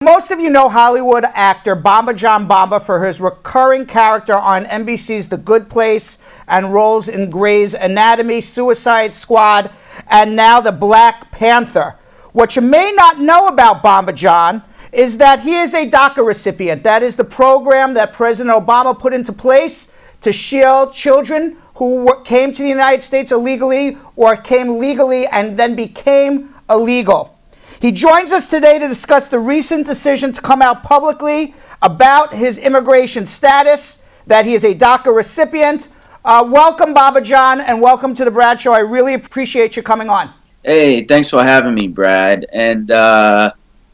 Most of you know Hollywood actor Bambadjan Bamba for his recurring character on NBC's The Good Place and roles in Grey's Anatomy, Suicide Squad, and now The Black Panther. What you may not know about Bambadjan is that he is a DACA recipient. That is the program that President Obama put into place to shield children who came to the United States illegally or came legally and then became illegal. He joins us today to discuss the recent decision to come out publicly about his immigration status, that he is a DACA recipient. Welcome, Bambadjan, and welcome to the Brad Show. I really appreciate you coming on. Hey, thanks for having me, Brad. And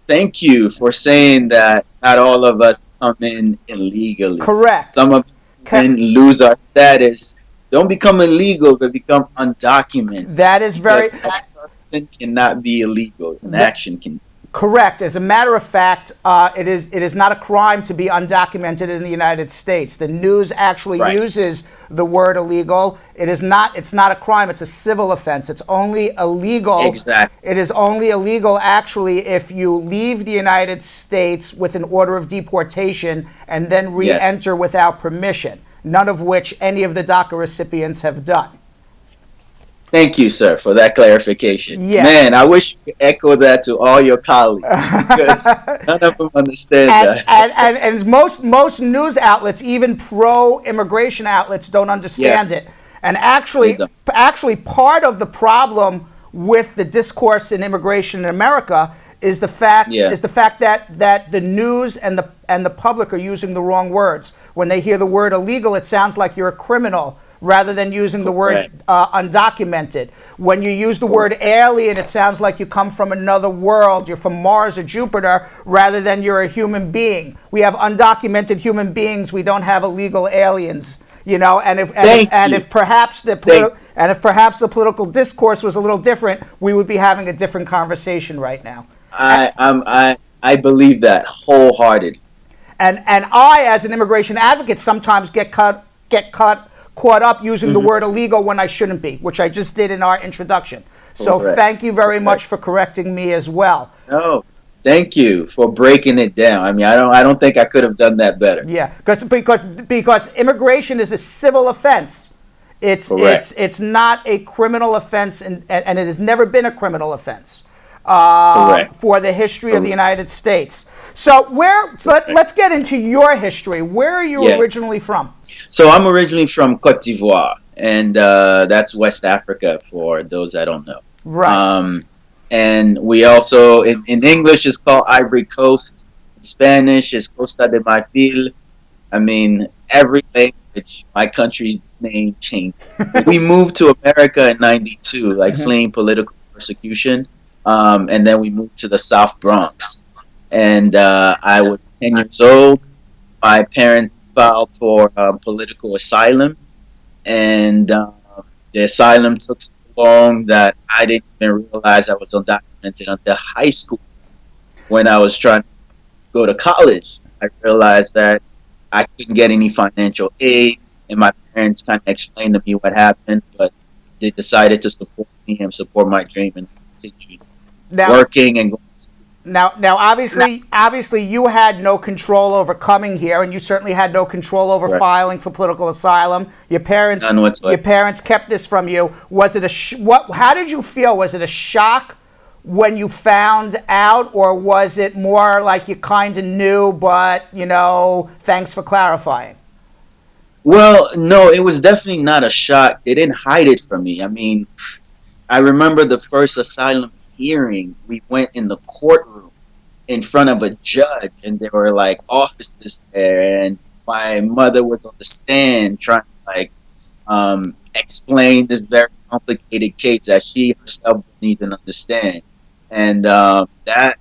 thank you for saying that not all of us come in illegally. Correct. Some of us can lose our status. Don't become illegal, but become undocumented. That is very... cannot be illegal. An action can. Correct. As a matter of fact, it is not a crime to be undocumented in the United States. The news actually uses the word illegal. It's not a crime. It's a civil offense. It's only illegal. Exactly. It is only illegal actually if you leave the United States with an order of deportation and then re-enter without permission. None of which any of the DACA recipients have done. Thank you, sir, for that clarification. Yeah. Man, I wish you could echo that to all your colleagues because none of them understand that. And most news outlets, even pro-immigration outlets, don't understand it. And actually, part of the problem with the discourse in immigration in America is the fact that the news and the public are using the wrong words. When they hear the word illegal, it sounds like you're a criminal, rather than using the word undocumented. When you use the word alien, it sounds like you come from another world. You're from Mars or Jupiter, rather than you're a human being. We have undocumented human beings. We don't have illegal aliens. You know, and if perhaps the political discourse was a little different, we would be having a different conversation right now. I believe that wholeheartedly. And I, as an immigration advocate, sometimes get caught up using the word illegal when I shouldn't be, which I just did in our introduction. So thank you very much for correcting me as well. No, thank you for breaking it down. I mean, I don't think I could have done that better. Yeah, because immigration is a civil offense. It's not a criminal offense, and it has never been a criminal offense for the history of the United States. So let's get into your history. Where are you originally from? So I'm originally from Côte d'Ivoire, and that's West Africa for those that don't know. Right. And we also, in English, it's called Ivory Coast. In Spanish, it's Costa de Marfil. I mean, every language, my country's name changed. We moved to America in '92, fleeing political persecution. And then we moved to the South Bronx. And I was 10 years old. My parents filed for political asylum, and the asylum took so long that I didn't even realize I was undocumented until high school. When I was trying to go to college, I realized that I couldn't get any financial aid, and my parents kind of explained to me what happened, but they decided to support me and support my dream and continue working and going. Now, obviously, you had no control over coming here, and you certainly had no control over filing for political asylum. Your parents kept this from you. Was it how did you feel? Was it a shock when you found out, or was it more like you kind of knew, but thanks for clarifying? Well, no, it was definitely not a shock. They didn't hide it from me. I mean, I remember the first asylum hearing. We went in the courtroom in front of a judge, and there were officers there, and my mother was on the stand trying to explain this very complicated case that she herself didn't even understand. And that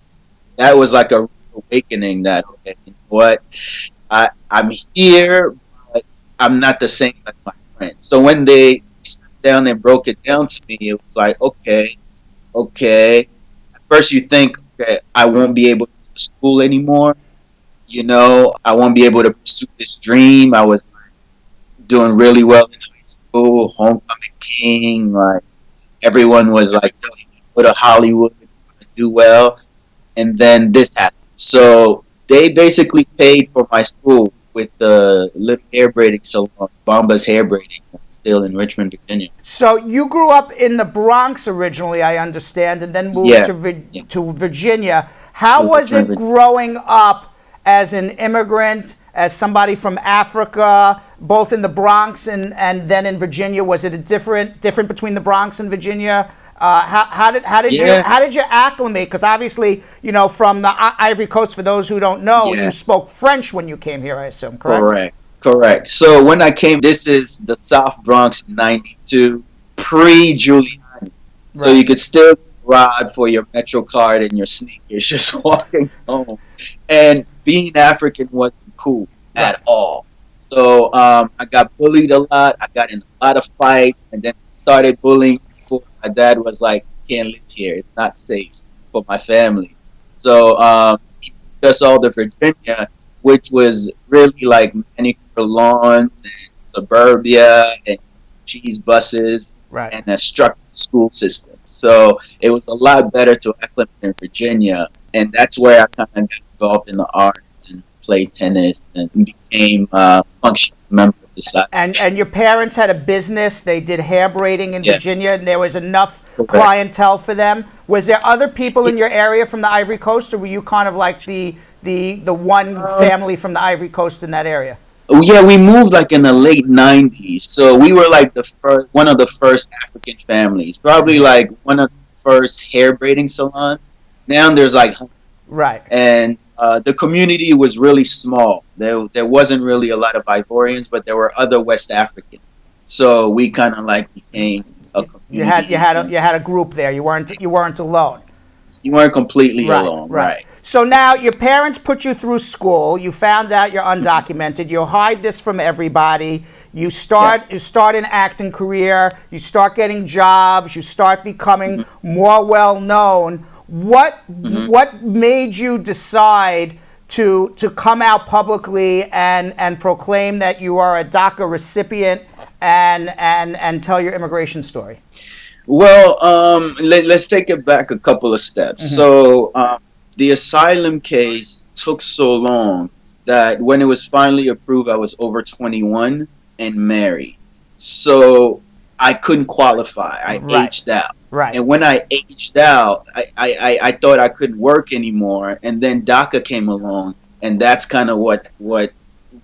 was like a awakening that, okay, you know what, I'm here, but I'm not the same as my friend. So when they sat down and broke it down to me, it was like, okay. At first you think, okay, I won't be able to go to school anymore. I won't be able to pursue this dream. I was doing really well in high school, homecoming king. Everyone was like, yo, if you go to Hollywood, you're going to do well. And then this happened. So they basically paid for my school with the little hair braiding salon, Bamba's hair braiding, still in Richmond, Virginia. So you grew up in the Bronx originally, I understand, and then moved Yeah, yeah, to Virginia. How was Richmond, it Virginia. growing up as an immigrant, as somebody from Africa, both in the Bronx and then in Virginia? Was it a different between the Bronx and Virginia? Yeah, how did you acclimate? Because obviously, from the Ivory Coast, for those who don't know, you yeah. spoke French when you came here, I assume, correct? Correct. Correct. So when I came, this is the South Bronx '92, pre-Giuliani. So Right. you could still ride for your Metro card and your sneakers just walking home. And being African wasn't cool Right. at all. So I got bullied a lot. I got in a lot of fights, and then started bullying people. My dad was like, "You can't live here. It's not safe for my family." So he moved us all to Virginia, which was really like manicure lawns and suburbia and cheese buses Right. and a structured school system. So it was a lot better to acclimate in Virginia, and that's where I kind of got involved in the arts and played tennis and became a functional member of society. And your parents had a business. They did hair braiding in Yeah, Virginia, and there was enough correct. clientele for them. Was there other people in your area from the Ivory Coast, or were you kind of like the one family from the Ivory Coast in that area? Oh, yeah, we moved like in the late '90s, so we were like the first, one of the first African families, probably like one of the first hair braiding salons. Now there's like, Right. and the community was really small. There wasn't really a lot of Ivorians, but there were other West Africans. So we kind of like became a You had you community, had a, and you had a group there. You weren't alone. you weren't completely Right, alone, right. right? So now your parents put you through school. You found out you're undocumented. You hide this from everybody. You Yeah. start an acting career. You start getting jobs. You start becoming Hmm. more well known. What Hmm. what made you decide to come out publicly and proclaim that you are a DACA recipient and tell your immigration story? Well, let's take it back a couple of steps. So, the asylum case took so long that when it was finally approved, I was over 21 and married. So, I couldn't qualify. I Right, aged out. right. And when I aged out, I thought I couldn't work anymore. And then DACA came along. And that's kind of what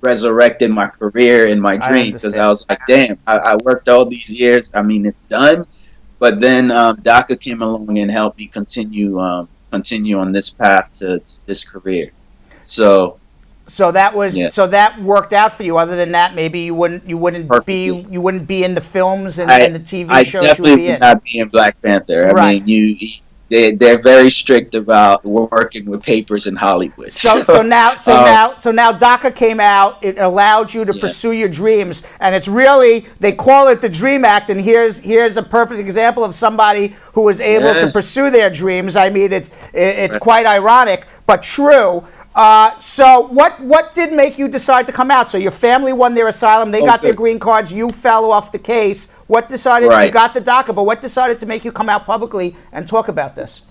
resurrected my career and my I dream, because I understand. was like, damn, I worked all these years. I mean, it's done, but then DACA came along and helped me continue on this path to this career. So yeah, So that worked out for you. Other than that, maybe perfectly. you wouldn't be in the films I and the TV I shows you would definitely be would in. not be in Black Panther. I Right. mean, they're very strict about working with papers in Hollywood. So so now so Um, now so now DACA came out. It allowed you to yeah, pursue your dreams, and it's really they call it the Dream Act. And here's a perfect example of somebody who was able to yeah, pursue their dreams. I mean, it's right. quite ironic, but true. So what did make you decide to come out? So your family won their asylum. They Oh, got their good. green cards. You fell off the case. What decided you Right. got the DACA? But what decided to make you come out publicly and talk about this?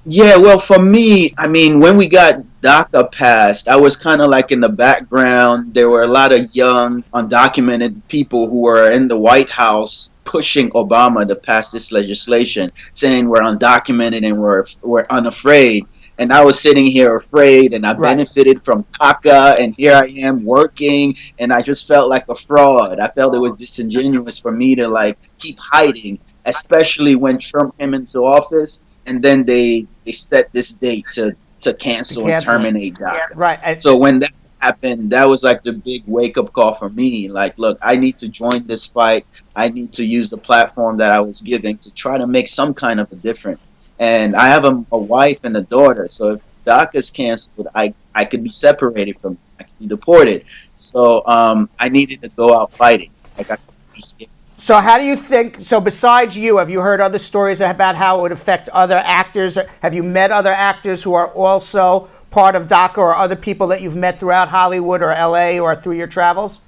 Yeah, well, for me, I mean, when we got DACA passed, I was kind of like in the background. There were a lot of young, undocumented people who were in the White House pushing Obama to pass this legislation, saying we're undocumented and we're unafraid. And I was sitting here afraid, and I Right. benefited from DACA, and here I am working, and I just felt like a fraud. I felt it was disingenuous for me to like keep hiding, especially when Trump came into office, and then they set this date to To cancel and cancel it. terminate DACA. Right. So when that happened, that was like the big wake up call for me. Like, look, I need to join this fight. I need to use the platform that I was giving to try to make some kind of a difference. And I have a wife and a daughter. So if DACA is canceled, I could be separated from, I could be deported. So I needed to go out fighting. Like I couldn't be scared. So how do you think? So besides you, have you heard other stories about how it would affect other actors? Have you met other actors who are also part of DACA, or other people that you've met throughout Hollywood or LA or through your travels?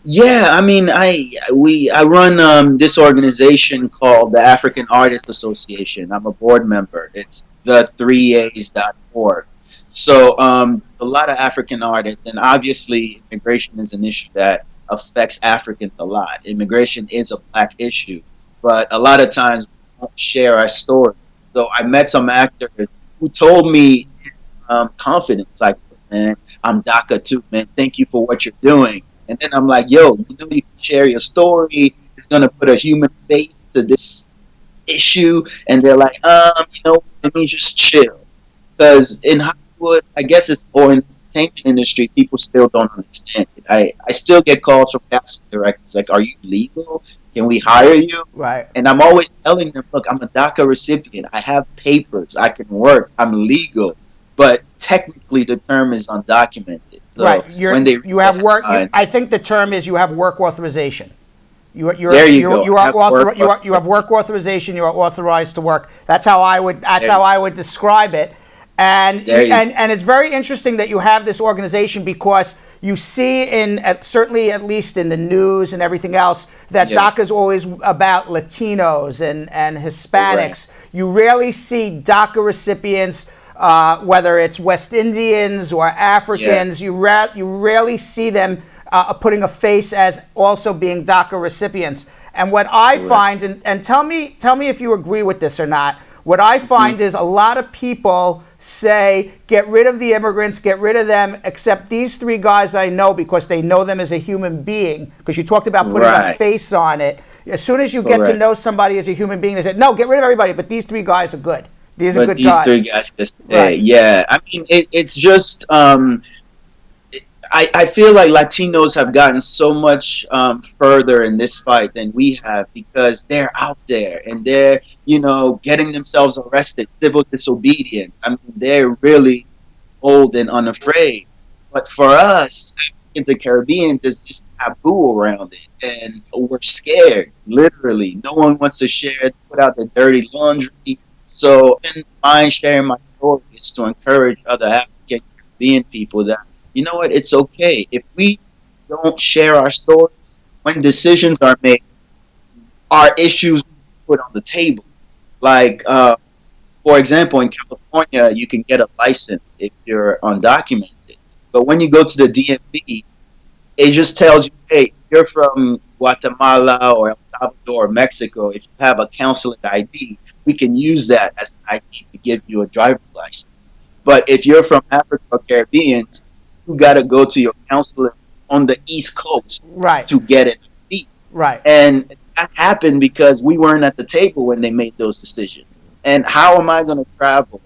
Yeah, I mean, I run this organization called the African Artists Association. I'm a board member. It's the 3As.org. So a lot of African artists, and obviously immigration is an issue that affects Africans a lot. Immigration is a black issue, but a lot of times we don't share our story. So I met some actors who told me confidence, like, man, I'm DACA too, man. Thank you for what you're doing. And then I'm like, yo, you know, you can share your story. It's gonna put a human face to this issue, and they're like, let me just chill. Because in Hollywood, I guess it's, or in the entertainment industry, people still don't understand it. I still get calls from casting directors like, "Are you legal? Can we hire you?" Right. And I'm always telling them, "Look, I'm a DACA recipient. I have papers. I can work. I'm legal, but technically the term is undocumented." So Right. when they You have work. sign, I think the term is you have work authorization. there you go. You are you have work authorization. You are authorized to work. That's how I would. That's how I would describe it. And it's very interesting that you have this organization, because you see certainly at least in the news and everything else that DACA is always about Latinos and Hispanics. Right. You rarely see DACA recipients, whether it's West Indians or Africans. You rarely see them putting a face as also being DACA recipients. And what I find, and tell me if you agree with this or not, what I find is a lot of people say, get rid of the immigrants, get rid of them, except these three guys I know, because they know them as a human being, because you talked about putting a face on it. As soon as you get to know somebody as a human being, they say, no, get rid of everybody, but these three guys are good. These are good guys. These three guys just stay. Yeah. I mean, it's just... I feel like Latinos have gotten so much further in this fight than we have, because they're out there and they're, getting themselves arrested, civil disobedience. I mean, they're really bold and unafraid. But for us, Africans and Caribbeans, it's just taboo around it. And we're scared, literally. No one wants to share it, put out their dirty laundry. So, in mind sharing my story is to encourage other African Caribbean people that, you know what, it's okay. If we don't share our stories, when decisions are made, our issues put on the table. Like, for example, in California, you can get a license if you're undocumented. But when you go to the DMV, it just tells you, hey, if you're from Guatemala or El Salvador or Mexico, if you have a consulate ID, we can use that as an ID to give you a driver's license. But if you're from Africa or Caribbean, you got to go to your consulate on the East Coast to get an ID. Right. And that happened because we weren't at the table when they made those decisions. And how am I going to travel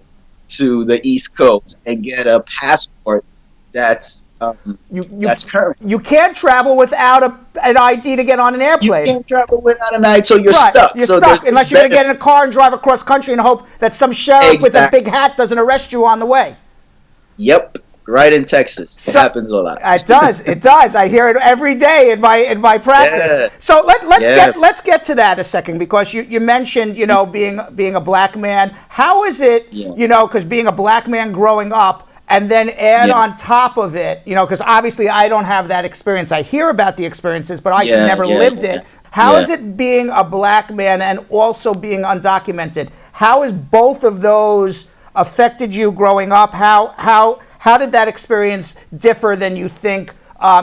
to the East Coast and get a passport that's that's current? You can't travel without an ID to get on an airplane. You can't travel without an ID, so you're stuck. You're stuck unless you're going to get in a car and drive across country and hope that some sheriff with a big hat doesn't arrest you on the way. Yep. Right in Texas. It happens a lot. It does. It does. I hear it every day in my practice. Yeah. So let's get to that a second, because you mentioned, being a black man. How is it, because being a black man growing up, and then add on top of it, because obviously I don't have that experience. I hear about the experiences, but I never lived it. How is it being a black man and also being undocumented? How has both of those affected you growing up? How did that experience differ than you think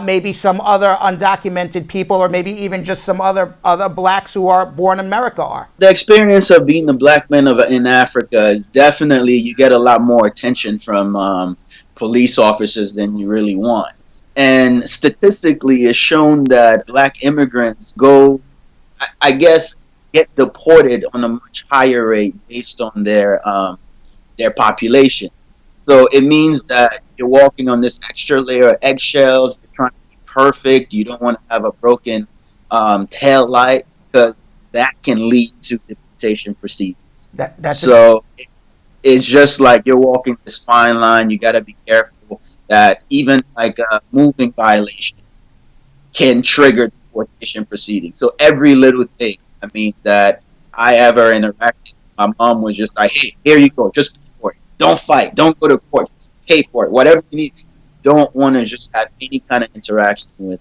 maybe some other undocumented people, or maybe even just some other blacks who are born in America are? The experience of being a black man in Africa is definitely, you get a lot more attention from police officers than you really want. And statistically, it's shown that black immigrants get deported on a much higher rate based on their population. So it means that you're walking on this extra layer of eggshells. You're trying to be perfect. You don't want to have a broken tail light, because that can lead to deportation proceedings. It's just like you're walking this fine line. You got to be careful that even like a moving violation can trigger deportation proceedings. So every little thing, that I ever interacted, my mom was just like, hey, here you go, just don't fight. Don't go to court. Pay for it. Whatever you need. Don't want to just have any kind of interaction with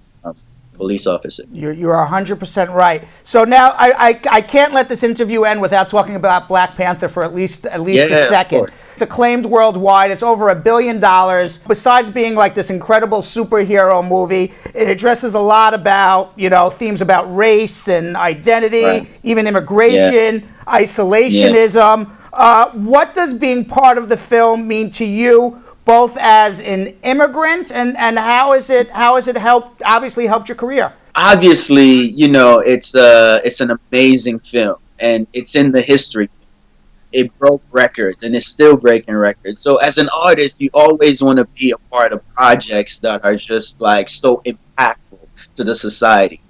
police officer. You're 100% right. So now I can't let this interview end without talking about Black Panther for at least a second. It's acclaimed worldwide. It's over $1 billion. Besides being like this incredible superhero movie, it addresses a lot about, themes about race and identity, even immigration, isolationism. What does being part of the film mean to you, both as an immigrant and how has it obviously helped your career? Obviously, it's an amazing film, and it's in the history. It broke records and it's still breaking records. So as an artist, you always want to be a part of projects that are just like so impactful to the society.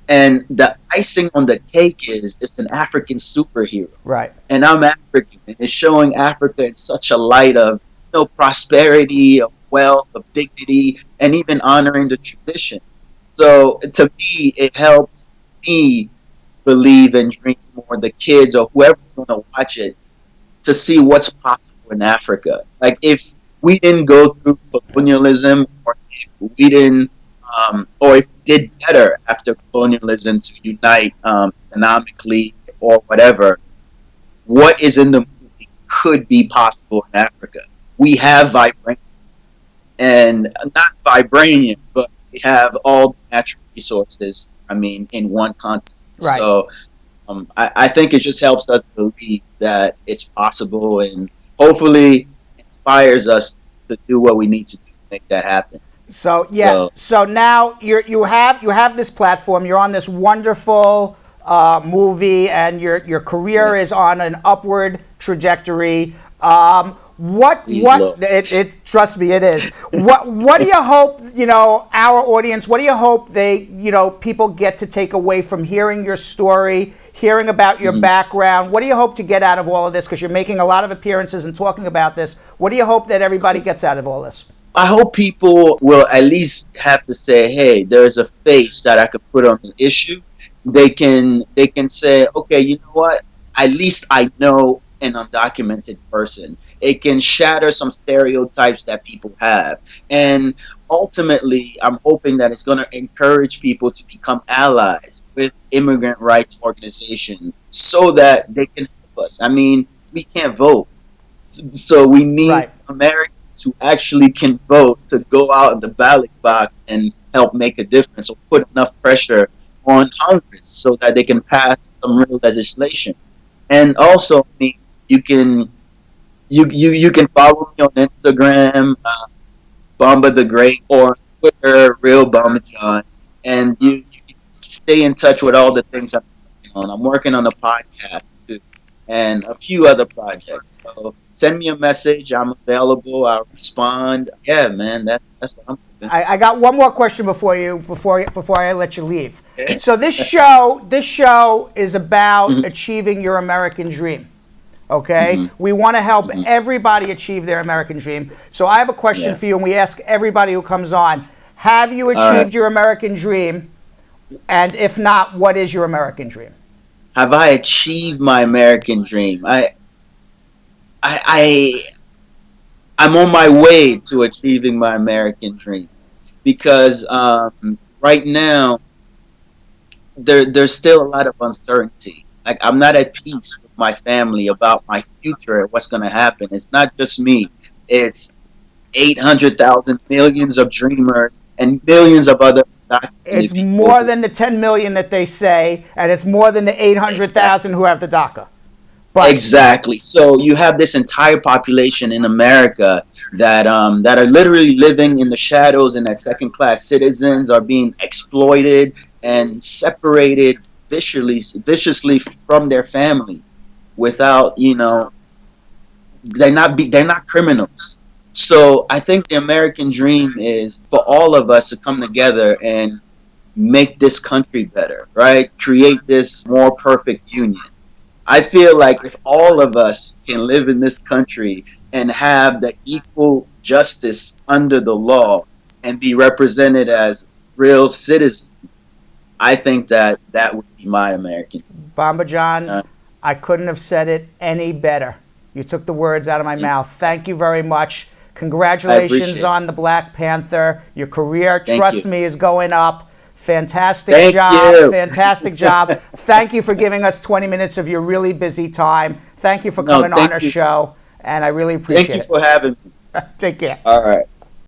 And the icing on the cake is it's an African superhero. Right. And I'm African, and it's showing Africa in such a light of prosperity, of wealth, of dignity, and even honoring the tradition. So to me, it helps me believe and dream more, the kids or whoever's going to watch it, to see what's possible in Africa. Like if we didn't go through colonialism, or if we didn't, or if we did better after colonialism to unite economically or whatever, what is in the movie could be possible in Africa. We have vibranium, and not vibranium, but we have all the natural resources. In one continent. Right. So I think it just helps us believe that it's possible, and hopefully inspires us to do what we need to do to make that happen. So now you have this platform. You're on this wonderful movie, and your career is on an upward trajectory. Trust me, it is. What do you hope, our audience, what do you hope people get to take away from hearing your story, hearing about your background? What do you hope to get out of all of this? Because you're making a lot of appearances and talking about this. What do you hope that everybody gets out of all this? I hope people will at least have to say, hey, there's a face that I could put on the issue. They can say, okay, you know what? At least I know an undocumented person. It can shatter some stereotypes that people have. And ultimately, I'm hoping that it's going to encourage people to become allies with immigrant rights organizations so that they can help us. We can't vote. So we need Americans who actually can vote to go out in the ballot box and help make a difference, or put enough pressure on Congress so that they can pass some real legislation. And also, you can follow me on Instagram, Bamba the Great, or Twitter, Real Bambadjan, and you can stay in touch with all the things I'm working on. I'm working on a podcast too, and a few other projects. So send me a message. I'm available. I'll respond. Yeah, man, that's what I'm doing. I got one more question before I let you leave. Okay. So this show is about achieving your American dream. Okay, we want to help everybody achieve their American dream. So I have a question for you, and we ask everybody who comes on: have you achieved your American dream? And if not, what is your American dream? Have I achieved my American dream? I'm on my way to achieving my American dream, because right now there's still a lot of uncertainty. Like, I'm not at peace with my family about my future and what's going to happen. It's not just me. It's 800,000 millions of dreamers and millions of other. It's more than the 10 million that they say, and it's more than the 800,000 who have the DACA. But exactly. So you have this entire population in America that are literally living in the shadows, and as second-class citizens are being exploited and separated viciously from their families without, they're not criminals. So I think the American dream is for all of us to come together and make this country better, right? Create this more perfect union. I feel like if all of us can live in this country and have the equal justice under the law and be represented as real citizens, I think that would be my American. Bambadjan, I couldn't have said it any better. You took the words out of my mouth. Thank you very much. Congratulations on the Black Panther. Your career, trust me, is going up. Fantastic Thank job. you. Fantastic job. Thank you for giving us 20 minutes of your really busy time. Thank you for No, coming on thank our you. show, and I really appreciate Thank you for having me. it. Take care. All right.